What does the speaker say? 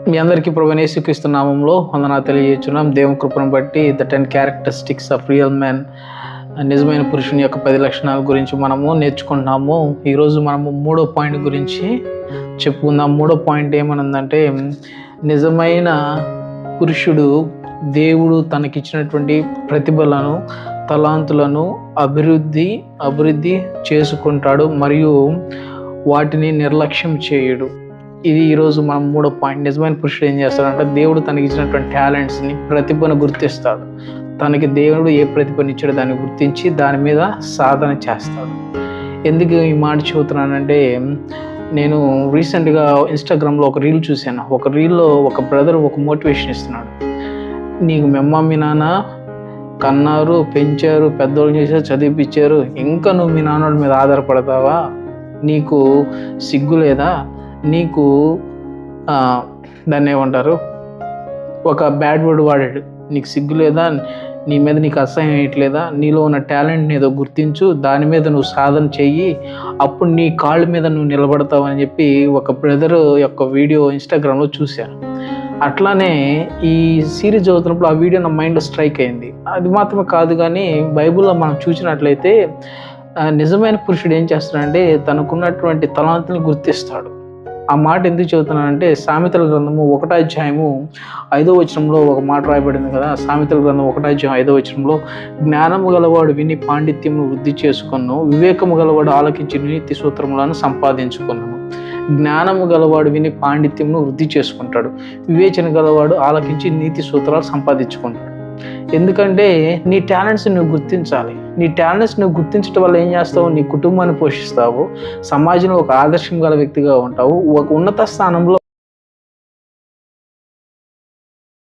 మీ అందరికీ ప్రభువైన యేసుక్రీస్తు నామంలో వందనాలు తెలియజేస్తున్నాం. దేవుని కృపను బట్టి the 10 characteristics of real man, నిజమైన పురుషుని యొక్క 10 లక్షణాల గురించి మనము నేర్చుకుంటున్నాము. ఈరోజు మనము 3వ పాయింట్ గురించి చెప్పుకుందాం. 3వ పాయింట్ ఏమనుందంటే, నిజమైన పురుషుడు దేవుడు తనకిచ్చినటువంటి ప్రతిభలను, తలాంతులను అభివృద్ధి చేసుకుంటాడు మరియు వాటిని నిర్లక్ష్యం చేయడు. ఇది ఈరోజు మనం 3వ పాయింట్. నిజమైన పురుషుడు ఏం చేస్తాడంటే, దేవుడు తనకి ఇచ్చినటువంటి టాలెంట్స్ని, ప్రతిభను గుర్తిస్తాడు. తనకి దేవుడు ఏ ప్రతిభను ఇచ్చాడో దాన్ని గుర్తించి దాని మీద సాధన చేస్తాడు. ఎందుకు ఈ మాట చెబుతున్నానంటే, నేను రీసెంట్గా ఇన్స్టాగ్రామ్లో ఒక రీల్ చూశాను. ఒక రీల్లో ఒక బ్రదర్ ఒక మోటివేషన్ ఇస్తున్నాడు. నీకు మీ అమ్మ మీ నాన్న కన్నారు, పెంచారు, పెద్దోళ్ళు చేశారు, చదివిపించారు, ఇంకా నువ్వు మీ నాన్నోడి మీద ఆధారపడతావా? నీకు సిగ్గు లేదా? నీకు దాన్ని ఏమంటారు, ఒక బ్యాడ్ వర్డ్ వాడాడు. నీకు సిగ్గు లేదా? నీ మీద నీకు అసహ్యం వేయట్లేదా? నీలో ఉన్న టాలెంట్ని ఏదో గుర్తించు, దాని మీద నువ్వు సాధన చెయ్యి, అప్పుడు నీ కాళ్ళ మీద నువ్వు నిలబడతావు అని చెప్పి ఒక బ్రదర్ యొక్క వీడియో ఇన్స్టాగ్రామ్లో చూశాను. అట్లానే ఈ సిరీస్ చదువుతున్నప్పుడు ఆ వీడియో నా మైండ్లో స్ట్రైక్ అయింది. అది మాత్రమే కాదు, కానీ బైబిల్లో మనం చూసినట్లయితే నిజమైన పురుషుడు ఏం చేస్తాడంటే, తనకున్నటువంటి తలాంతుని గుర్తిస్తాడు. ఆ మాట ఎందుకు చెబుతున్నానంటే, సామెతల గ్రంథము 1వ అధ్యాయము 5వ వచనంలో ఒక మాట రాయబడింది కదా. సామెతల గ్రంథం 1వ అధ్యాయం 5వ వచనంలో, జ్ఞానము గలవాడు విని పాండిత్యము వృద్ధి చేసుకున్నాను, వివేకము గలవాడు ఆలకించి నీతి సూత్రములను సంపాదించుకున్నాను. జ్ఞానము గలవాడు విని పాండిత్యమును వృద్ధి చేసుకుంటాడు, వివేచన గలవాడు ఆలకించి నీతి సూత్రాలు సంపాదించుకుంటాడు. ఎందుకంటే నీ టాలెంట్స్ నువ్వు గుర్తించాలి. నీ టాలెంట్స్ నువ్వు గుర్తించడం వల్ల ఏం చేస్తావు? నీ కుటుంబాన్ని పోషిస్తావు, సమాజంలో ఒక ఆదర్శం గల వ్యక్తిగా ఉంటావు, ఒక ఉన్నత స్థానంలో